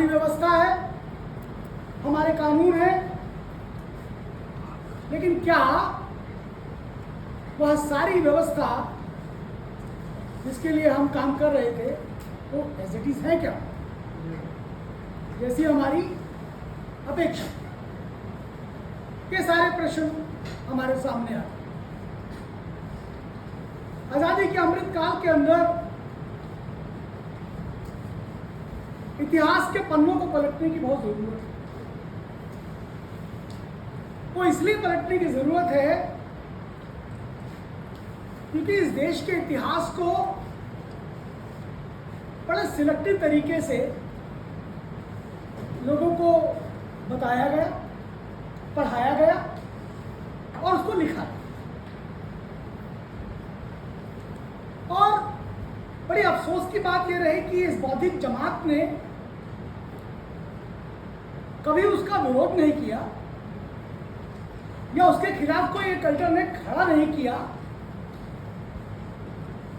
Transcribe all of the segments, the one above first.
व्यवस्था है, हमारे कानून है, लेकिन क्या वह सारी व्यवस्था जिसके लिए हम काम कर रहे थे वो एज इट इज है क्या, जैसी हमारी अपेक्षा? ये सारे प्रश्न हमारे सामने आते। आजादी के अमृत काल के अंदर इतिहास के पन्नों को पलटने की बहुत जरूरत है। वो इसलिए पलटने की जरूरत है क्योंकि इस देश के इतिहास को बड़े सिलेक्टिव तरीके से लोगों को बताया गया, पढ़ाया गया और उसको लिखा गया। और बड़ी अफसोस की बात यह रही कि इस बौद्धिक जमात ने कभी उसका विरोध नहीं किया या उसके खिलाफ कोई एक अल्टरनेट खड़ा नहीं किया,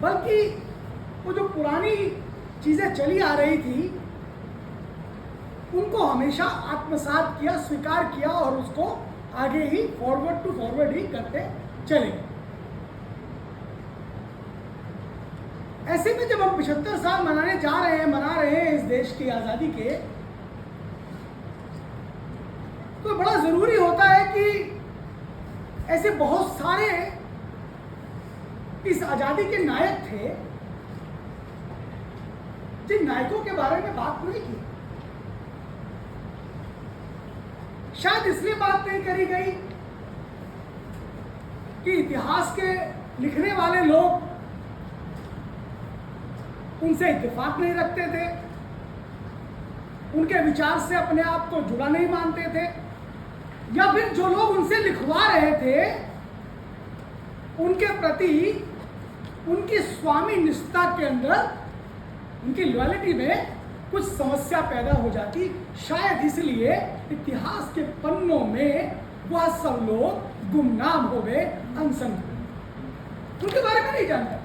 बल्कि वो जो पुरानी चीजें चली आ रही थी उनको हमेशा आत्मसात किया, स्वीकार किया और उसको आगे ही फॉरवर्ड टू फॉरवर्ड ही करते चले। ऐसे में जब हम 75 साल मना रहे हैं इस देश की आजादी के, तो बड़ा जरूरी होता है कि ऐसे बहुत सारे इस आजादी के नायक थे जिन नायकों के बारे में बात नहीं की। शायद इसलिए बात नहीं करी गई कि इतिहास के लिखने वाले लोग उनसे इत्तेफाक नहीं रखते थे, उनके विचार से अपने आप को जुड़ा नहीं मानते थे, या फिर जो लोग उनसे लिखवा रहे थे उनके प्रति उनकी स्वामी निष्ठा के अंदर, उनकी लॉयल्टी में कुछ समस्या पैदा हो जाती। शायद इसलिए इतिहास के पन्नों में वह सब लोग गुमनाम हो गए, अनसंग हो गए, उनके बारे में नहीं जानता।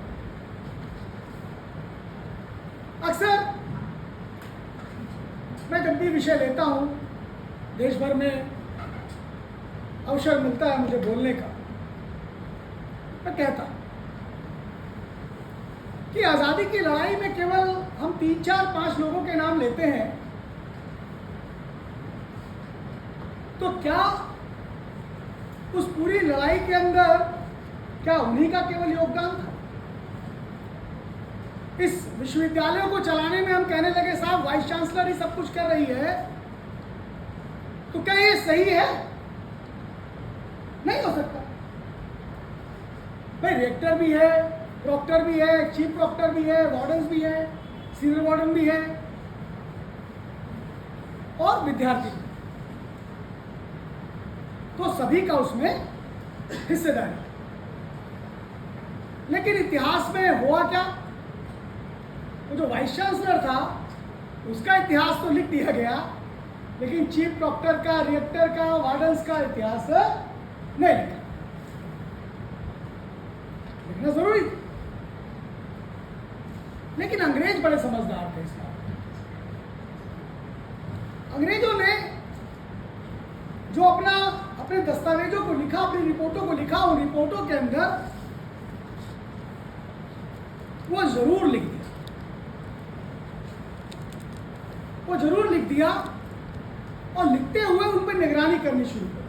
अक्सर मैं जब भी विषय लेता हूं, देश भर में अवसर मिलता है मुझे बोलने का, मैं कहता हूं कि आजादी की लड़ाई में केवल हम 3, 4, 5 लोगों के नाम लेते हैं, तो क्या उस पूरी लड़ाई के अंदर क्या उन्हीं का केवल योगदान था? इस विश्वविद्यालयों को चलाने में हम कहने लगे साहब वाइस चांसलर ही सब कुछ कर रही है, तो क्या ये सही है? नहीं हो सकता। भाई रेक्टर भी है, प्रॉक्टर भी है, चीफ प्रॉक्टर भी है, वार्डन्स भी है, सीनियर वार्डन भी है और विद्यार्थी भी। तो सभी का उसमें हिस्सेदारी। लेकिन इतिहास में हुआ क्या? वो जो वाइस चांसलर था उसका इतिहास तो लिख दिया गया, लेकिन चीफ प्रॉक्टर का, रिएक्टर का, वार्डन्स का इतिहास नहीं लिखा। लिखना जरूरी था, लेकिन अंग्रेज बड़े समझदार थे इस बात में। अंग्रेजों ने जो अपने दस्तावेजों को लिखा, अपनी रिपोर्टों को लिखा, उन रिपोर्टों के अंदर वो जरूर लिख दिया, वो जरूर लिख दिया और लिखते हुए उन पर निगरानी करनी शुरू कर।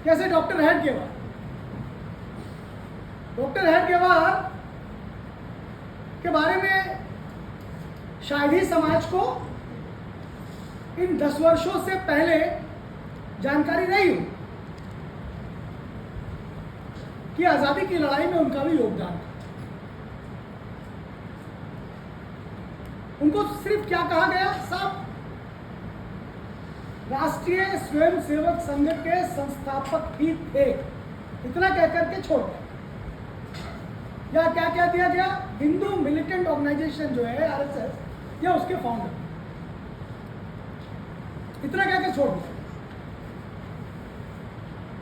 जैसे डॉक्टर हेडगेवार के बारे में शायद ही समाज को इन 10 वर्षों से पहले जानकारी नहीं हो कि आजादी की लड़ाई में उनका भी योगदान था। उनको सिर्फ क्या कहा गया? साहब राष्ट्रीय स्वयंसेवक संघ के संस्थापक ही थे, इतना कहकर के छोड़ दिया। या क्या क्या दिया गया? हिंदू मिलिटेंट ऑर्गेनाइजेशन जो है आरएसएस, या उसके फाउंडर, इतना कहकर छोड़ दिया।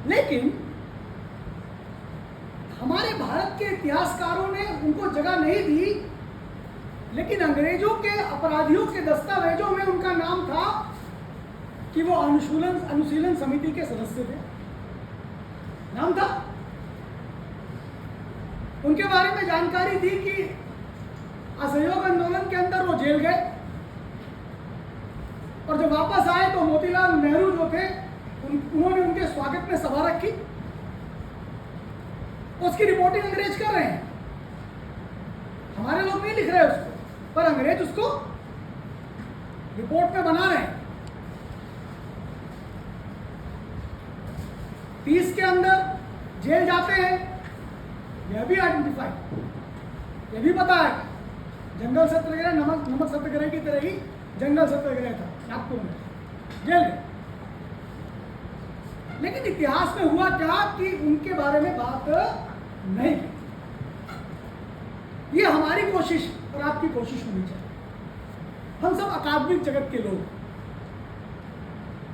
लेकिन हमारे भारत के इतिहासकारों ने उनको जगह नहीं दी, लेकिन अंग्रेजों के अपराधियों के दस्तावेजों में उनका नाम था कि वो अनुशीलन समिति के सदस्य थे, नाम था। उनके बारे में जानकारी थी कि असहयोग आंदोलन के अंदर वो जेल गए और जब वापस आए तो मोतीलाल नेहरू जो थे उन्होंने उनके स्वागत में सभा रखी। उसकी रिपोर्टिंग अंग्रेज कर रहे हैं, हमारे लोग नहीं लिख रहे उसको, पर अंग्रेज उसको रिपोर्ट में बना रहे हैं। 30 के अंदर जेल जाते हैं, यह भी आइडेंटिफाई, यह भी पता है जंगल सत्याग्रह नमक सत्याग्रह की तरह ही जंगल सत्याग्रह था नागपुर में, जेल में। लेकिन इतिहास में हुआ क्या कि उनके बारे में बात नहीं की। ये हमारी कोशिश और आपकी कोशिश होनी चाहिए। हम सब अकादमिक जगत के लोग,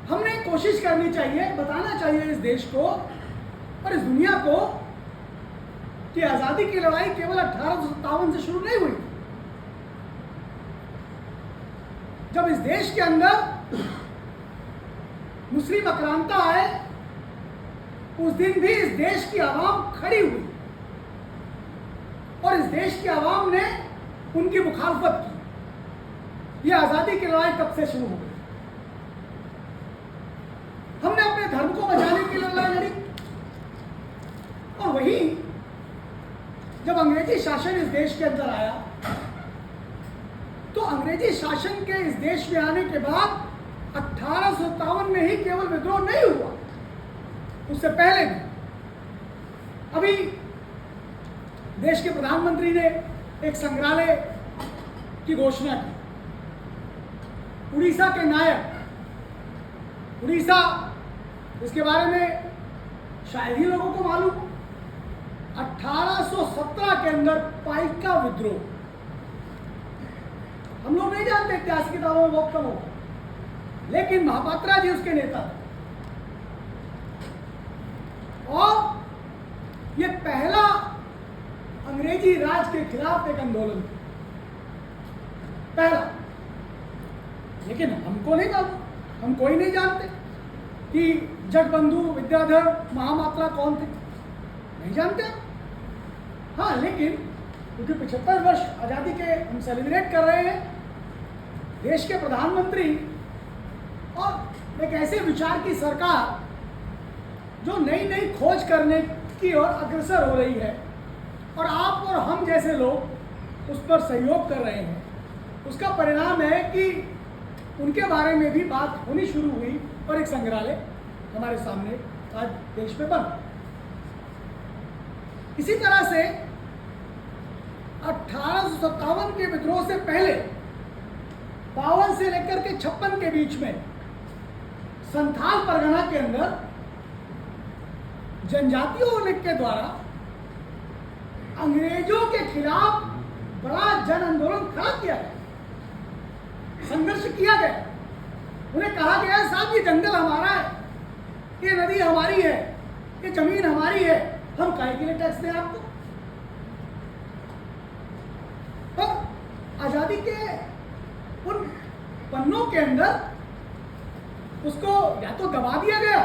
हमने कोशिश करनी चाहिए, बताना चाहिए इस देश को और इस दुनिया को कि आजादी की लड़ाई केवल 1857 से शुरू नहीं हुई। जब इस देश के अंदर मुस्लिम आक्रांता आए, उस दिन भी इस देश की आवाम खड़ी हुई और इस देश की आवाम ने उनकी मुखालफत की। यह आजादी की लड़ाई कब से शुरू हो गई। हमने अपने धर्म को बचाने के लिए लड़ाई लड़ी और वही जब अंग्रेजी शासन इस देश के अंदर आया तो अंग्रेजी शासन के इस देश में आने के बाद 1857 में ही केवल विद्रोह नहीं हुआ, उससे पहले भी। अभी देश के प्रधानमंत्री ने एक संग्रहालय की घोषणा की। उड़ीसा के नायक, उड़ीसा, इसके बारे में शायद ही लोगों को मालूम, 1817 के अंदर पाइका विद्रोह, हम लोग नहीं जानते, इतिहास की किताबों में बहुत कम होगा, लेकिन महापात्रा जी उसके नेता थे। और ये पहला अंग्रेजी राज के खिलाफ एक आंदोलन था, पहला। लेकिन हमको नहीं मालूम, हम कोई नहीं जानते कि जगबंधु विद्याधर महापात्रा कौन थे, नहीं जानते। हाँ, लेकिन क्योंकि 75 वर्ष आज़ादी के हम सेलिब्रेट कर रहे हैं, देश के प्रधानमंत्री और एक ऐसे विचार की सरकार जो नई नई खोज करने की ओर अग्रसर हो रही है और आप और हम जैसे लोग उस पर सहयोग कर रहे हैं, उसका परिणाम है कि उनके बारे में भी बात होनी शुरू हुई और एक संग्रहालय हमारे सामने आज देश में बना। इसी तरह से 1857 के विद्रोह से पहले 52 से लेकर के 56 के बीच में संथाल परगना के अंदर जनजातियों के द्वारा अंग्रेजों के खिलाफ बड़ा जन आंदोलन खड़ा किया गया, संघर्ष किया गया। उन्हें कहा गया, साहब ये जंगल हमारा है, ये नदी हमारी है, ये जमीन हमारी है, हम काहे के लिए टैक्स दें आपको। तो आजादी के उन पन्नों के अंदर उसको या तो दबा दिया गया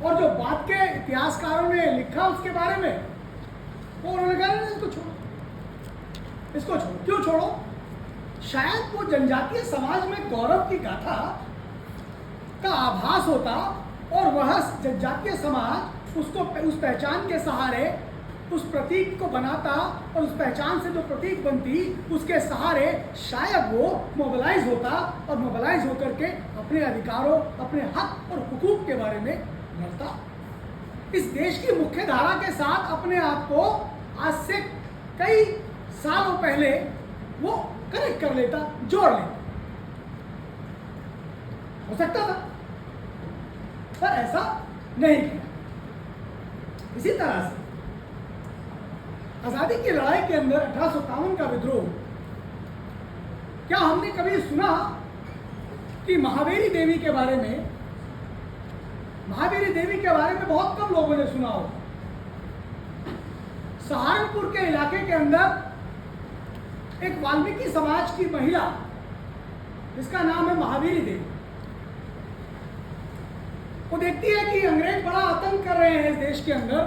और जो बाद के इतिहासकारों ने लिखा उसके बारे में वो उन्होंने कहा इसको छोड़ो, इसको छोड़ो। क्यों छोड़ो? शायद वो जनजातीय समाज में गौरव की गाथा का आभास होता और वह जनजातीय समाज उसको उस पहचान के सहारे उस प्रतीक को बनाता और उस पहचान से जो प्रतीक बनती उसके सहारे शायद वो मोबिलाइज होता और मोबिलाइज होकर के अपने अधिकारों, अपने हक और हुकूक के बारे में लड़ता। इस देश की मुख्य धारा के साथ अपने आप को आज से कई सालों पहले वो कनेक्ट कर लेता, जोड़ लेता। हो सकता था, पर ऐसा नहीं किया। इसी तरह से आजादी की लड़ाई के अंदर 1857 का विद्रोह, क्या हमने कभी सुना कि महावीरी देवी के बारे में? महावीरी देवी के बारे में बहुत कम लोगों ने सुना हो। सहारनपुर के इलाके के अंदर एक वाल्मीकि समाज की महिला जिसका नाम है महावीरी देवी, वो देखती है कि अंग्रेज बड़ा आतंक कर रहे हैं इस देश के अंदर।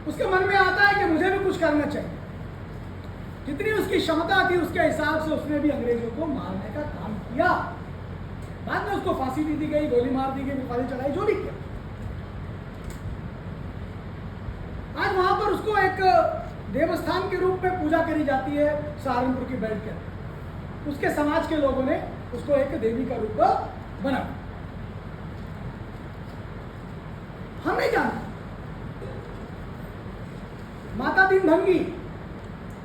उसके मन में आता है कि मुझे भी कुछ करना चाहिए। जितनी उसकी क्षमता थी उसके हिसाब से उसने भी अंग्रेजों को मारने का काम किया। बाद में उसको फांसी दी गई, गोली मार दी गई, फांसी चढ़ाई, जो भी किया। आज वहां पर उसको एक देवस्थान के रूप में पूजा करी जाती है सहारनपुर की बेल्ट के अंदर। उसके समाज के लोगों ने उसको एक देवी का रूप बना। हम नहीं जानते। माता दीनभंगी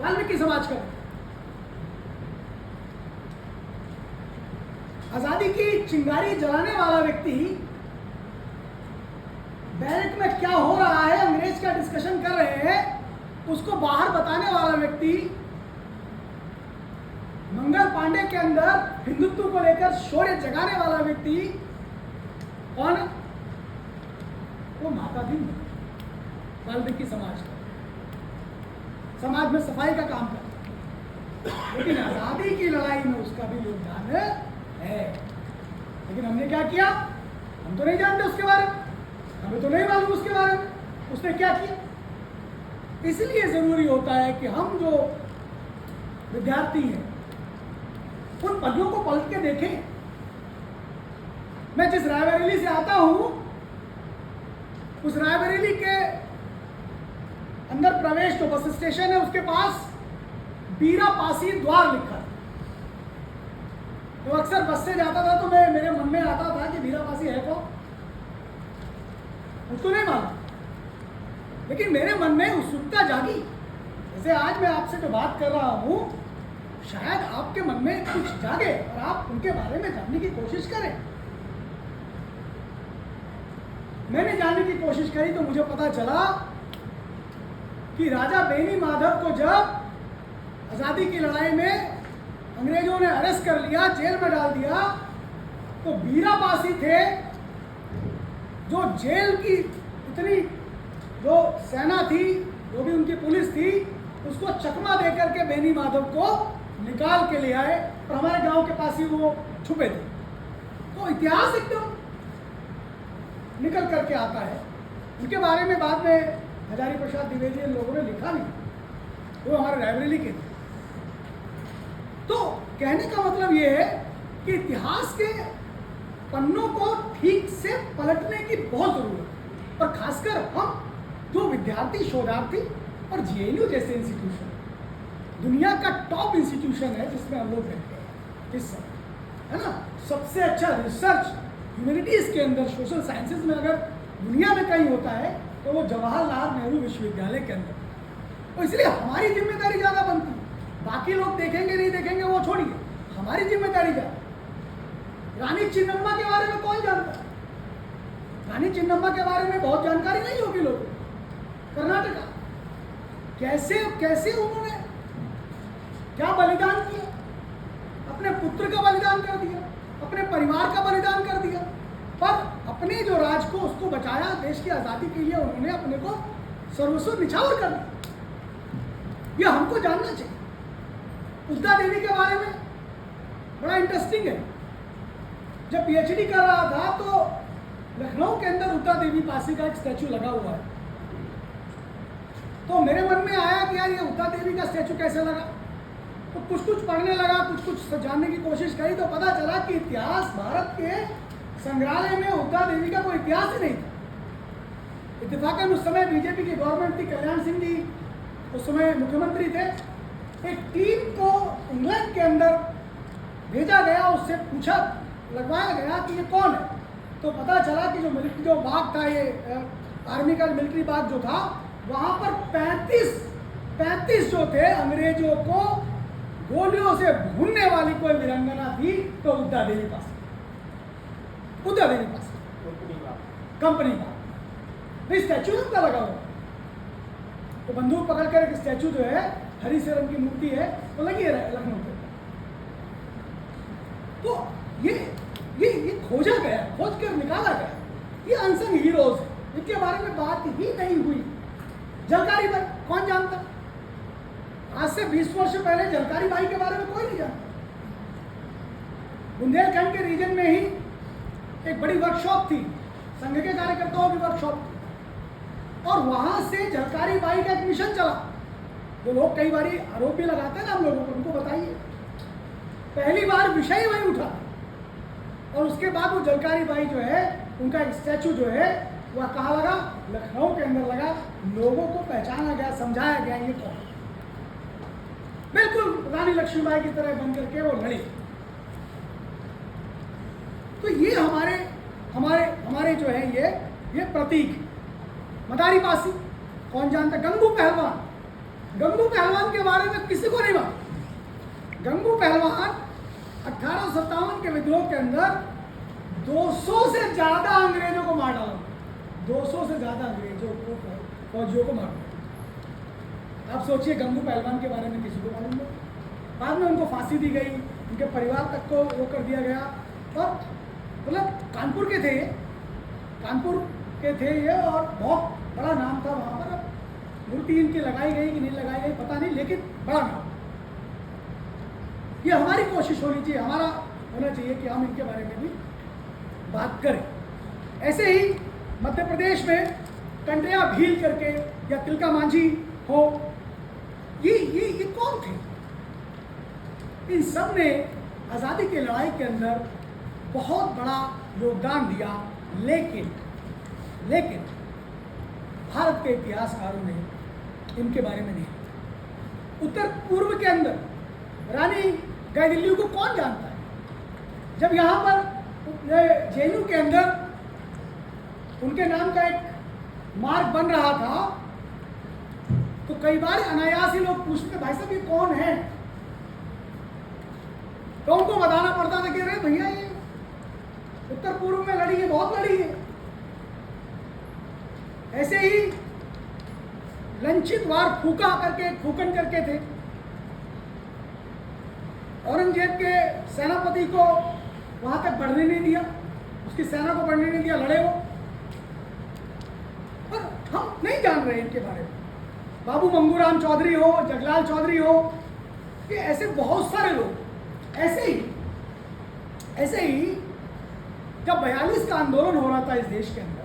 वाल्मीकि समाज का। आजादी की चिंगारी जलाने वाला व्यक्ति बैरक में क्या हो रहा है, अंग्रेज का डिस्कशन कर रहे हैं, उसको बाहर बताने वाला व्यक्ति, मंगल पांडे के अंदर हिंदुत्व को लेकर शौर्य जगाने वाला व्यक्ति कौन है? वो माता दीनभंगी वाल्मीकि समाज का। समाज में सफाई का काम करता है, लेकिन आजादी की लड़ाई में उसका भी योगदान है। लेकिन हमने क्या किया? हम तो नहीं जानते उसके बारे में, हमें तो नहीं मालूम उसके बारे में उसने क्या किया। इसलिए जरूरी होता है कि हम जो विद्यार्थी हैं उन पदों को पलट के देखें। मैं जिस रायबरेली से आता हूं, उस रायबरेली के अंदर प्रवेश जो बस स्टेशन है उसके पास बीरापासी द्वार लिखा है। तो अक्सर बस से जाता था तो मेरे मन में आता था कि बीरापासी है कौन, उसको नहीं मालूम। लेकिन मेरे मन में उत्सुकता जागी। जैसे आज मैं आपसे जो बात कर रहा हूं, शायद आपके मन में कुछ जागे और आप उनके बारे में जानने की कोशिश करें। मैंने जानने की कोशिश करी तो मुझे पता चला कि राजा बेनी माधव को जब आजादी की लड़ाई में अंग्रेजों ने अरेस्ट कर लिया, जेल में डाल दिया, तो बीरापासी थे जो जेल की इतनी जो सेना थी, जो भी उनकी पुलिस थी, उसको चकमा देकर के बेनी माधव को निकाल के ले आए और हमारे गांव के पास ही वो छुपे थे। तो इतिहास एकदम निकल करके आता है। उनके बारे में बाद में हजारी प्रसाद द्विवेदी इन लोगों ने लिखा भी, वो हमारे लाइब्रेरी के थे। तो कहने का मतलब ये है कि इतिहास के पन्नों को ठीक से पलटने की बहुत जरूरत है, और खासकर हम जो विद्यार्थी, शोधार्थी और जेएनयू जैसे इंस्टीट्यूशन, दुनिया का टॉप इंस्टीट्यूशन है जिसमें हम लोग रहते हैं इस समय, है ना। सबसे अच्छा रिसर्च ह्यूमैनिटीज के अंदर, सोशल साइंसेज में अगर दुनिया में कहीं होता है तो वो जवाहरलाल नेहरू विश्वविद्यालय के अंदर। तो इसलिए हमारी जिम्मेदारी ज़्यादा बनती है। बाकी लोग देखेंगे नहीं देखेंगे वो छोड़िए, हमारी जिम्मेदारी ज़्यादा। रानी चिन्नम्मा के बारे में कौन जानता है? रानी चिन्नम्मा के बारे में बहुत जानकारी नहीं होगी लोगों को। कर्नाटका कैसे कैसे उन्होंने क्या बलिदान किया, अपने पुत्र का बलिदान कर दिया, अपने परिवार का बलिदान कर दिया, पर अपने जो राज को उसको बचाया, देश की आज़ादी के लिए उन्होंने अपने को सर्वस्व निछावर कर दिया। यह हमको जानना चाहिए। उषा देवी के बारे में बड़ा इंटरेस्टिंग है। जब पीएचडी कर रहा था तो लखनऊ के अंदर उषा देवी पासी का एक स्टैचू लगा हुआ है। तो मेरे मन में आया कि यार ये उषा देवी का स्टैचू कैसे लगा। तो कुछ पढ़ने लगा, कुछ जानने की कोशिश करी, तो पता चला कि इतिहास, भारत के संग्रहालय में उषा देवी का कोई इतिहास ही नहीं था। इत्तेफाकन उस समय बीजेपी की गवर्नमेंट थी, कल्याण सिंह जी उस समय मुख्यमंत्री थे। एक टीम को इंग्लैंड के अंदर भेजा गया, उससे पूछा लगवाया गया कि ये कौन है। तो पता चला कि जो बाग था, ये आर्मी का मिलिट्री बाग जो था, वहाँ पर 35 जो थे अंग्रेजों को गोलियों से भूनने वाली कोई वीरांगना थी, तो उषा देवी पास कंपनी का स्टैचू उनका लगा हुआ। तो बंदूक पकड़कर एक स्टैचू जो है, हरी से रंग की मूर्ति है, तो लगी है लखनऊ पे। तो ये खोजा गया, खोज कर निकाला गया। ये अनसंग हीरोज है, इनके बारे में बात ही नहीं हुई। जानकारी पर कौन जानता? आज से 20 वर्ष पहले झलकारी बाई के बारे में कोई नहीं जानता। बुंदेलखंड के रीजन में ही एक बड़ी वर्कशॉप थी, संघ के कार्यकर्ताओं की वर्कशॉप थी, और वहां से झलकारी बाई का एक मिशन चला। जो लोग कई बार आरोप भी लगाते हैं ना हम लोगों को, उनको बताइए, पहली बार विषय वही उठा, और उसके बाद वो झलकारी बाई जो है उनका एक स्टैचू जो है वह कहाँ लगा? लखनऊ के अंदर लगा। लोगों को पहचाना गया, समझाया गया ये कौन, बिल्कुल रानी लक्ष्मीबाई की तरह बन करके वो लड़ी। तो ये हमारे हमारे हमारे जो है ये प्रतीक। मदारी पासी कौन जानता? गंगू पहलवान, गंगू पहलवान के बारे में किसी को नहीं मालूम। गंगू पहलवान 1857 के विद्रोह के अंदर 200 से ज्यादा अंग्रेजों को मार डाला, 200 से ज्यादा अंग्रेजों को, फौजियों को मार डाला। आप सोचिए, गंगू पहलवान के बारे में किसी को मालूम नहीं। बाद में उनको फांसी दी गई, उनके परिवार तक को वो कर दिया गया। और मतलब कानपुर के थे ये, कानपुर के थे ये, और बहुत बड़ा नाम था वहाँ पर। मूर्ति इनकी लगाई गई कि नहीं लगाई गई पता नहीं, लेकिन बड़ा नाम। ये हमारी कोशिश होनी चाहिए, हमारा होना चाहिए कि हम इनके बारे में भी बात करें। ऐसे ही मध्य प्रदेश में कंड्रिया भील करके या तिलका मांझी हो, ये कौन थे? इन सब ने आज़ादी की लड़ाई के अंदर बहुत बड़ा योगदान दिया, लेकिन भारत के इतिहासकारों ने इनके बारे में नहीं। उत्तर पूर्व के अंदर रानी गाइदिन्यू को कौन जानता है? जब यहाँ पर जेएनयू के अंदर उनके नाम का एक मार्ग बन रहा था, तो कई बार अनायास ही लोग पूछते, भाई साहब ये कौन है? तो उनको बताना पड़ता था कि अरे भैया ये उत्तर पूर्व में लड़ी है, बहुत लड़ी है। ऐसे ही लंचित वार फूका करके, फूकन करके थे, औरंगजेब के सेनापति को वहां तक बढ़ने नहीं दिया, उसकी सेना को बढ़ने नहीं दिया, लड़े वो। पर हम नहीं जान रहे इनके बारे में। बाबू मंगूराम चौधरी हो, जगलाल चौधरी हो, ये ऐसे बहुत सारे लोग। ऐसे ही जब 42 का आंदोलन हो रहा था इस देश के अंदर,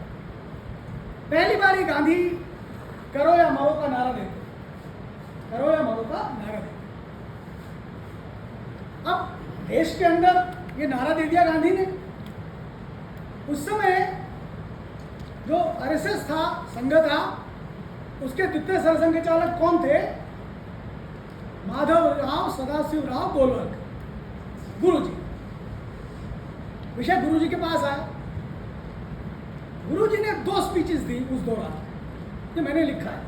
पहली बार ही गांधी करो या मरो का नारा देते, करो या मरो का नारा देते। अब देश के अंदर ये नारा दे दिया गांधी ने। उस समय जो आरएसएस था, संघ था, उसके द्वितीय सरसंघ चालक कौन थे? माधव राव सदाशिव राव गोलवर्क, गुरुजी। विषय गुरुजी के पास आया। गुरुजी ने 2 स्पीचेस दी उस दौरान, जो मैंने लिखा है।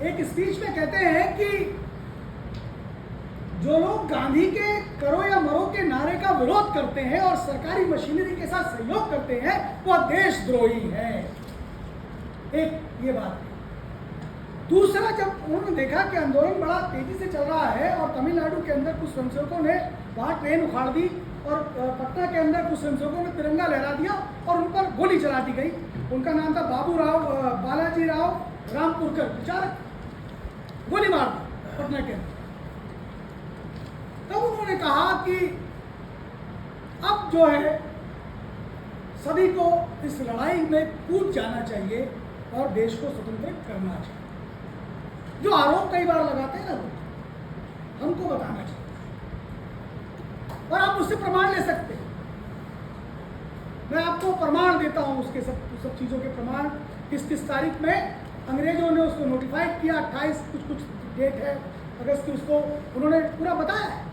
एक स्पीच में कहते हैं कि जो लोग गांधी के करो या मरो के नारे का विरोध करते हैं और सरकारी मशीनरी के साथ सहयोग करते हैं, वह देशद्रोही है। एक ये बात। दूसरा, जब उन्होंने देखा कि आंदोलन बड़ा तेजी से चल रहा है और तमिलनाडु के अंदर कुछ स्वयंसेवकों ने वहां ट्रेन उखाड़ दी और पटना के अंदर कुछ स्वयंसेवकों ने तिरंगा लहरा दिया और उन पर गोली चला दी गई। उनका नाम था बालाजी राव रामपुरकर, बेचारा गोली मार दी पटना के अंदर। तब उन्होंने कहा कि अब जो है सभी को इस लड़ाई में कूद जाना चाहिए और देश को स्वतंत्र करना चाहिए। जो आरोप कई बार लगाते हैं ना लोग, हमको बताना चाहिए और आप उससे प्रमाण ले सकते हैं। मैं आपको प्रमाण देता हूं, उसके सब चीज़ों के प्रमाण। किस तारीख में अंग्रेजों ने उसको नोटिफाइड किया, 28 कुछ डेट है अगस्त की, उसको उन्होंने पूरा बताया है।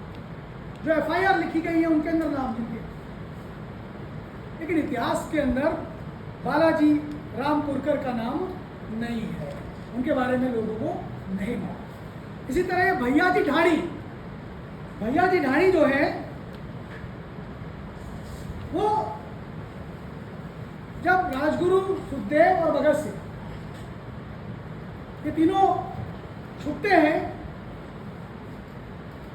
जो एफआईआर लिखी गई है उनके अंदर नाम लिखे, लेकिन इतिहास के अंदर बालाजी रामपुरकर का नाम नहीं है, उनके बारे में लोगों को नहीं मालूम। इसी तरह भैयाजी ढाणी जो है वो जब राजगुरु, सुखदेव और भगत सिंह ये तीनों छुपते हैं,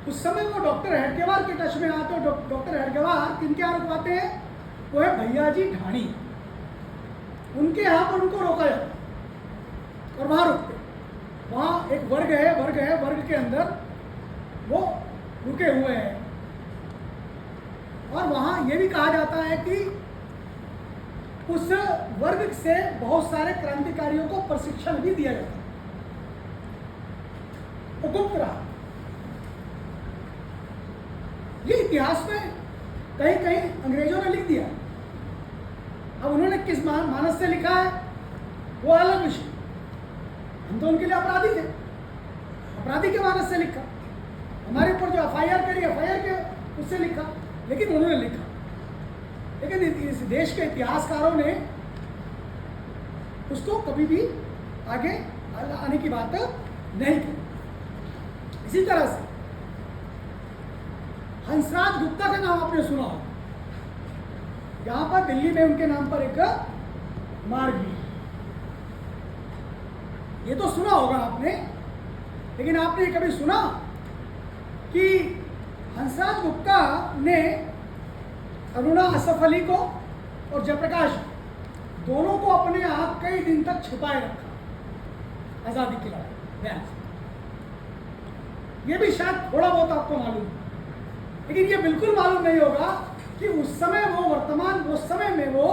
उस समय वो डॉक्टर हेडगेवार के टच में आते हैं। डॉक्टर हेडगेवार किनके यहाँ रुकवाते हैं? वो है भैयाजी ढाणी। उनके यहाँ पर उनको रोका जाता और वहाँ रुकते। वहाँ एक वर्ग है, वर्ग के अंदर वो रुके हुए हैं। और वहाँ ये भी कहा जाता है कि उस वर्ग से बहुत सारे क्रांतिकारियों को प्रशिक्षण भी दिया जाता है। वो गुप्त रहा। ये इतिहास में कहीं कहीं अंग्रेजों ने लिख दिया। अब उन्होंने किस मानस से लिखा है वो अलग विषय। हम तो उनके लिए अपराधी थे, अपराधी के मानस से लिखा। हमारे ऊपर जो एफआईआर करी, एफआईआर के उससे लिखा, लेकिन उन्होंने लिखा। लेकिन इस देश के इतिहासकारों ने उसको कभी भी आगे आने की बात नहीं की। इसी तरह से हंसराज गुप्ता का नाम आपने सुना हो। यहां पर दिल्ली में उनके नाम पर एक मार्ग भी है। ये तो सुना होगा आपने, लेकिन आपने कभी सुना कि हंसराज गुप्ता ने अरुणा असफ अली को और जयप्रकाश दोनों को अपने आप कई दिन तक छिपाए रखा आजादी की लड़ाई बयान से। ये भी शायद थोड़ा बहुत आपको मालूम है, लेकिन ये बिल्कुल मालूम नहीं होगा कि उस समय उस समय में वो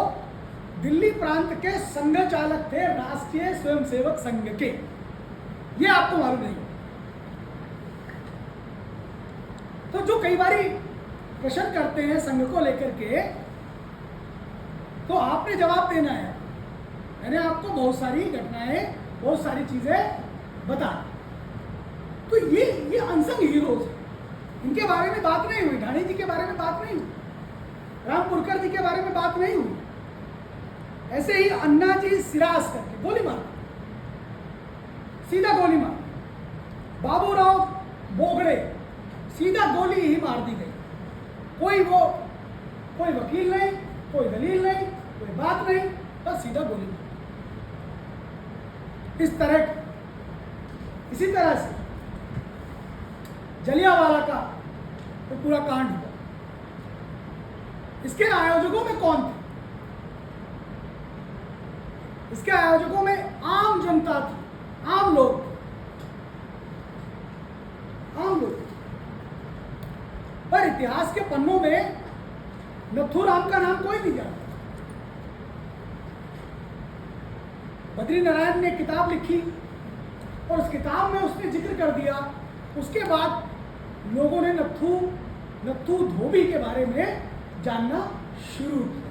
दिल्ली प्रांत के संघ चालक थे, राष्ट्रीय स्वयंसेवक संघ के। ये आपको मालूम नहीं। तो जो कई बारी प्रश्न करते हैं संघ को लेकर के, तो आपने जवाब देना है। मैंने आपको बहुत सारी घटनाएं, बहुत सारी चीजें बता। तो ये अनसंग हीरोज हैं। इनके बारे में बात नहीं हुई। ढाणी जी के बारे में बात नहीं हुई, रामपुरकर जी के बारे में बात नहीं हुई। ऐसे ही अन्ना जी सिराज करके गोली मार, सीधा गोली मार। बाबूराव बोगड़े, सीधा गोली ही मार दी गई। कोई वकील नहीं, कोई दलील नहीं, कोई बात नहीं, बस सीधा गोली मार। इस तरह, इसी तरह से जलियांवाला का तो पूरा कांड हुआ। इसके आयोजकों में कौन थे? इसके आयोजकों में आम जनता थी, आम लोग थे। पर इतिहास के पन्नों में नथुराम का नाम कोई नहीं जानता। बद्री नारायण ने किताब लिखी और उस किताब में उसने जिक्र कर दिया। उसके बाद लोगों ने नथु धोबी के बारे में जानना शुरू किया।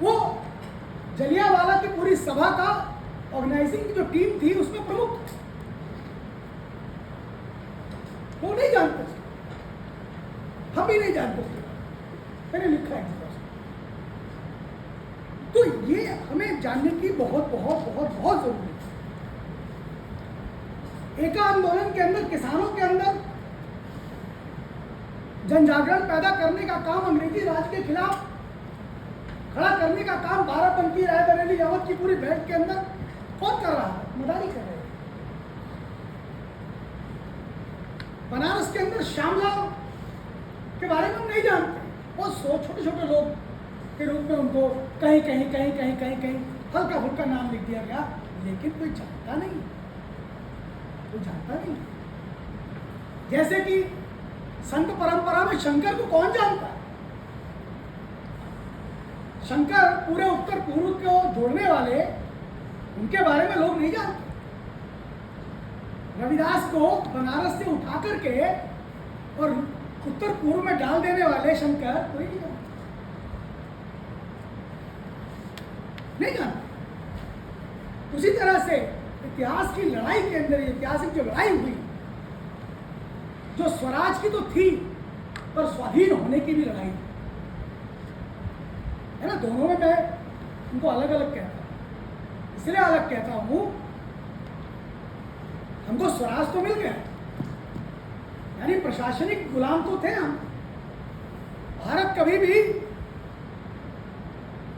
वो जलियांवाला की पूरी सभा का ऑर्गेनाइजिंग की जो टीम थी उसमें प्रमुख थे। वो नहीं जानते थे, हम भी नहीं जानते थे। मैंने लिखा है। तो ये हमें जानने की बहुत बहुत बहुत बहुत जरूरी है। एका आंदोलन के अंदर, किसानों के अंदर जन जागरण पैदा करने का काम, अंग्रेजी राज के खिलाफ खड़ा करने का काम बाराबंकी, रायबरेली, अवध की पूरी बेल्ट के अंदर कौन कर रहा है? मदारी कर रहे हैं। बनारस के अंदर श्यामलाल के बारे में हम नहीं जानते। बहुत छोटे छोटे लोग के रूप में उनको कहीं हल्का फुल्का नाम लिख दिया गया, लेकिन कोई जानता नहीं। जैसे कि संत परंपरा में शंकर को कौन जानता है? शंकर पूरे उत्तर पूर्व को जोड़ने वाले, उनके बारे में लोग नहीं जानते। रविदास को बनारस से उठा करके और उत्तर पूर्व में डाल देने वाले शंकर कोई नहीं जानता, नहीं जानता। उसी तरह से इतिहास की लड़ाई के अंदर, ऐतिहासिक जो लड़ाई हुई, जो स्वराज की तो थी पर स्वाधीन होने की भी लड़ाई थी, है ना। दोनों में मैं उनको अलग अलग कहता हूं। इसलिए अलग कहता हूं, हमको स्वराज तो मिल गया, यानी प्रशासनिक गुलाम तो थे हम। भारत कभी भी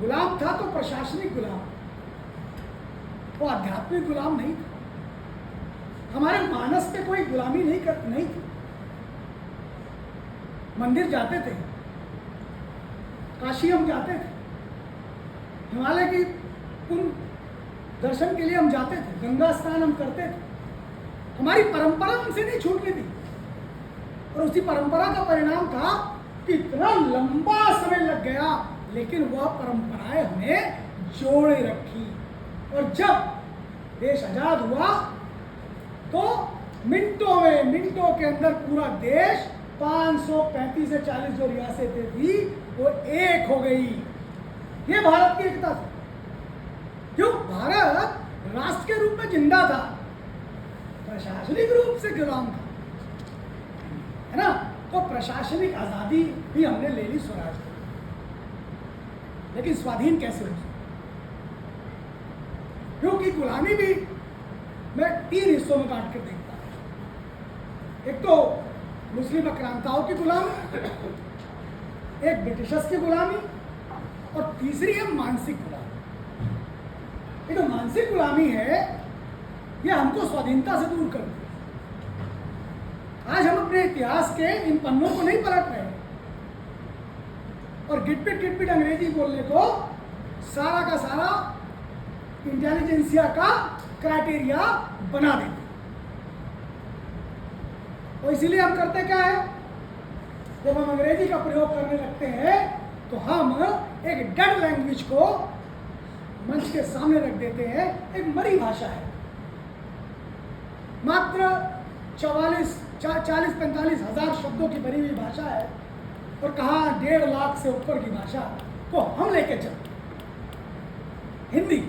गुलाम था तो प्रशासनिक गुलाम, वो आध्यात्मिक गुलाम नहीं था। हमारे मानस पे कोई गुलामी नहीं थी। मंदिर जाते थे, काशी हम जाते थे, हिमालय की उन दर्शन के लिए हम जाते थे, गंगा स्नान हम करते थे, हमारी परंपरा हमसे नहीं छूटनी थी। और उसी परंपरा का परिणाम था कि इतना लंबा समय लग गया, लेकिन वह परंपराएं हमें जोड़े रखी। और जब देश आजाद हुआ तो मिनटों के अंदर पूरा देश 535 से 40 जो रियासतें थी वो एक हो गई। ये भारत की एकता थी। क्यों? भारत राष्ट्र के रूप में जिंदा था, प्रशासनिक रूप से गुलाम था, है ना। तो प्रशासनिक आजादी भी हमने ले ली स्वराज को, लेकिन स्वाधीन कैसे हो? क्योंकि गुलामी भी मैं 3 हिस्सों में बांट कर देखता हूं। एक तो मुस्लिम आक्रांताओं की गुलामी, एक ब्रिटिशर्स की गुलामी, और तीसरी है मानसिक गुलामी। ये जो मानसिक गुलामी है, ये हमको स्वाधीनता से दूर कर दी। आज हम अपने इतिहास के इन पन्नों को नहीं पलट रहे और गिटपिट अंग्रेजी बोलने को सारा का सारा इंटेलिजेंसिया का क्राइटेरिया बना देते। और इसीलिए हम करते क्या है, जब हम अंग्रेजी का प्रयोग करने लगते हैं तो हम एक डेड लैंग्वेज को मंच के सामने रख देते हैं। एक मरी भाषा है, मात्र 40-45 हजार शब्दों की भरी हुई भाषा है, और कहा 1.5 लाख से ऊपर की भाषा को हम लेके चलते हिंदी।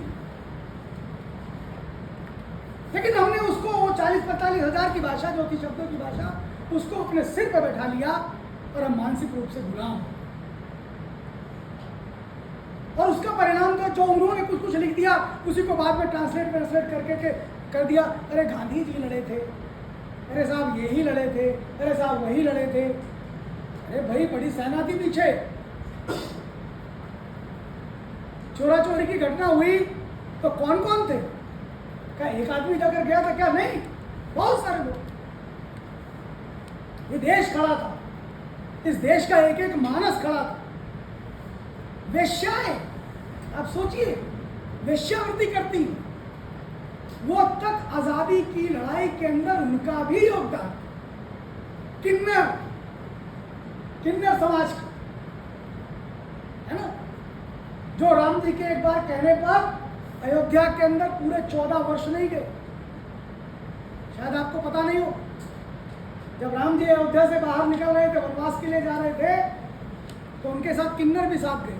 लेकिन हमने उसको वो 40-45 हजार की भाषा जो थी, शब्दों की भाषा, उसको अपने सिर पर बैठा लिया और हम मानसिक रूप से गुलाम। और उसका परिणाम था जो उन्होंने कुछ लिख दिया, उसी को बाद में ट्रांसलेट करके कर दिया। अरे गांधी जी लड़े थे, अरे साहब यही लड़े थे, अरे साहब वही लड़े थे। अरे भाई बड़ी सेना थी पीछे, चोरा चोरी की घटना हुई तो कौन कौन थे? क्या एक आदमी जाकर गया था? क्या नहीं, बहुत सारे लोग। ये देश खड़ा था, इस देश का एक एक मानस खड़ा था। वेश्याएं, आप सोचिए, वेश्यावृत्ति करती, वो तक आजादी की लड़ाई के अंदर उनका भी योगदान। किन्नर समाज का, है ना, जो राम जी के एक बार कहने पर अयोध्या के अंदर पूरे 14 वर्ष नहीं गए। शायद आपको पता नहीं हो, जब राम जी अयोध्या से बाहर निकल रहे थे, वनवास के लिए जा रहे थे, तो उनके साथ किन्नर भी साथ गए।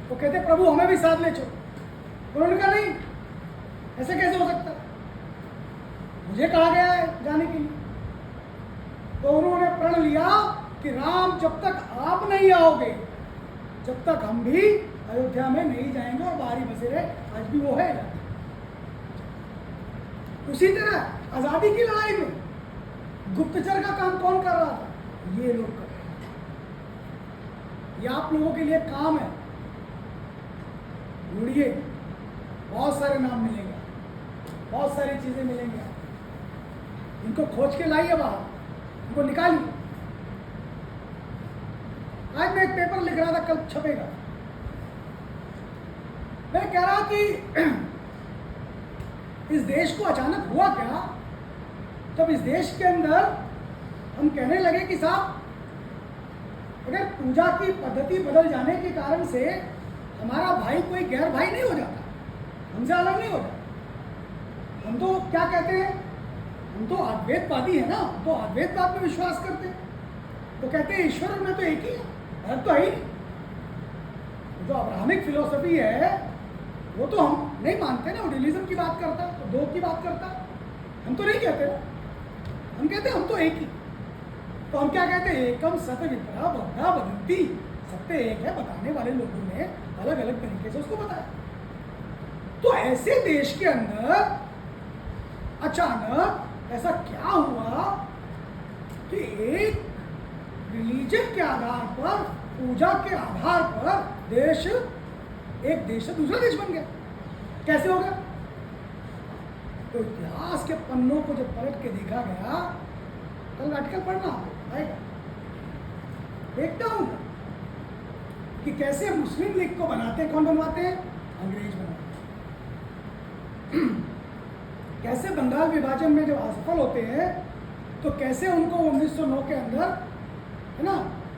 तो कहते प्रभु हमें भी साथ ले चलो। उन्होंने कहा नहीं, ऐसे कैसे हो सकता, मुझे कहा गया है जाने के लिए। तो उन्होंने प्रण लिया कि राम जब तक आप नहीं आओगे, जब तक हम भी अयोध्या में नहीं जाएंगे, और बाहरी बसेरे आज भी वो है। उसी तरह आजादी की लड़ाई में गुप्तचर का काम कौन कर रहा था? ये लोग कर रहे हैं। ये आप लोगों के लिए काम है, ढूंढिए, बहुत सारे नाम मिलेंगे, बहुत सारी चीजें मिलेंगी। इनको खोज के लाइए बाहर, इनको निकालिए। आज मैं एक पेपर लिख रहा था, कल छपेगा। मैं कह रहा कि इस देश को अचानक हुआ क्या, तब इस देश के अंदर हम कहने लगे कि साहब, अगर पूजा की पद्धति बदल जाने के कारण से हमारा भाई कोई गैर भाई नहीं हो जाता, हमसे अलग नहीं हो जाता। हम तो क्या कहते हैं, हम तो अद्वैतवादी है ना, तो अद्वैतवाद में विश्वास करते हैं। तो कहते हैं ईश्वर में तो एक ही है, अलग तो है ही नहीं। जो अब्राहमिक फिलोसफी है वो तो हम नहीं मानते ना, वो रिलीजन की बात करता, तो दो की बात करता। हम तो नहीं कहते ना, हम कहते हैं हम तो एक ही। तो हम क्या कहते हैं, एकम सत विपरा बहुधा वदन्ति, सत्य एक है, बताने वाले लोगों ने अलग अलग तरीके से उसको बताया। तो ऐसे देश के अंदर अचानक ऐसा क्या हुआ कि एक रिलीजन के आधार पर, पूजा के आधार पर देश, एक देश से दूसरा देश बन गया। कैसे होगा? तो इतिहास के पन्नों को जब पलट के देखा गया, कल आर्टिकल पढ़ना आएगा, देखता हूं कि कैसे मुस्लिम लीग को बनाते हैं। कौन बनवाते हैं? अंग्रेज बनवाते हैं। कैसे बंगाल विभाजन में जब असफल होते हैं तो कैसे उनको 1909 के अंदर, है ना,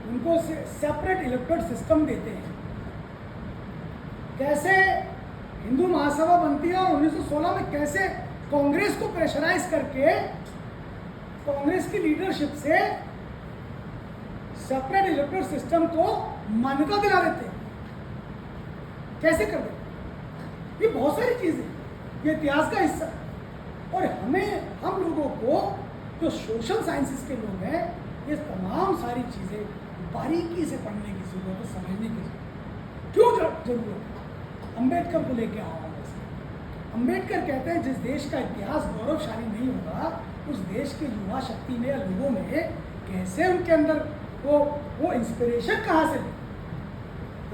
उनको सेपरेट इलेक्टोरल सिस्टम देते हैं, कैसे हिंदू महासभा बनती है और 1916 में कैसे कांग्रेस को प्रेशराइज करके कांग्रेस की लीडरशिप से सेपरेट इलेक्टोरल सिस्टम को मान्यता दिला देते हैं, कैसे कर देते। ये बहुत सारी चीजें, ये इतिहास का हिस्सा। और हम लोगों को जो सोशल साइंसेस के लोग हैं, ये तमाम सारी चीजें बारीकी से पढ़ने की जरूरत है, समझने की जरूरत। क्यों जरूरत है? अंबेडकर को लेके आओ। अंबेडकर कहते हैं जिस देश का इतिहास गौरवशाली नहीं होगा, उस देश के युवा शक्ति में या लोगों में कैसे उनके अंदर वो इंस्पिरेशन कहाँ से ले।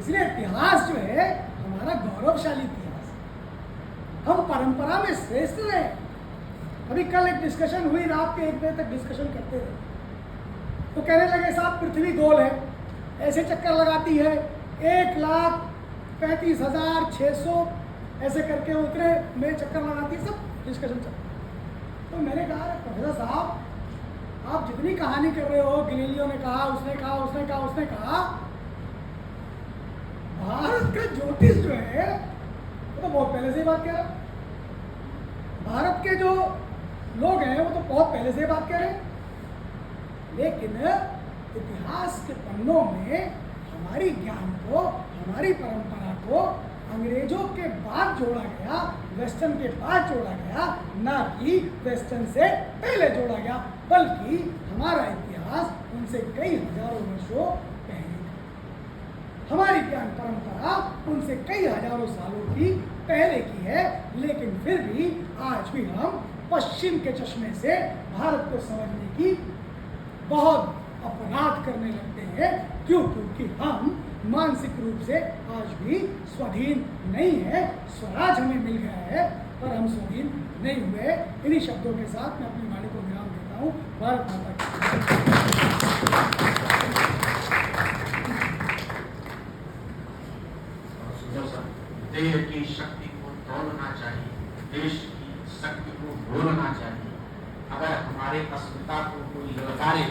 इसलिए इतिहास जो है हमारा गौरवशाली इतिहास, हम परंपरा में श्रेष्ठ रहे। अभी कल एक डिस्कशन हुई, रात के 1 बजे तक डिस्कशन करते रहे, तो कहने लगे साहब पृथ्वी गोल है, ऐसे चक्कर लगाती है, 1,35,600 ऐसे करके उतरे में चक्कर लगाती है, सब डिस्कशन चल। तो मैंने कहा प्रोफेसर साहब आप जितनी कहानी कर रहे हो, गैलीलियो ने कहा, उसने कहा, उसने कहा, उसने कहा, भारत का ज्योतिष जो है वो तो बहुत पहले से ही बात कह रहा है। भारत के जो लोग हैं वो तो बहुत पहले से ही बात कह रहे हैं, लेकिन इतिहास के पन्नों में हमारी ज्ञान को, हमारी परंपरा को अंग्रेजों के बाद जोड़ा गया, वेस्टर्न के बाद जोड़ा गया, ना कि वेस्टर्न से पहले जोड़ा गया, बल्कि हमारा इतिहास उनसे कई हजारों वर्षों पहले का। हमारी ज्ञान परंपरा उनसे कई हजारों सालों की पहले की है, लेकिन फिर भी आज भी हम पश्चिम के चश्मे से भारत को समझने की बहुत अपराध करने लगते हैं। क्यों? क्योंकि हम मानसिक रूप से आज भी स्वाधीन नहीं है। स्वराज हमें मिल गया है पर हम स्वाधीन नहीं हुए। इन्हीं शब्दों के साथ मैं अपनी वाणी को विराम देता हूँ। भारत माता की देश की शक्ति को तोड़ना चाहिए, देश की शक्ति को बोलना चाहिए। अगर हमारे अस्मिता को कोई ललकारे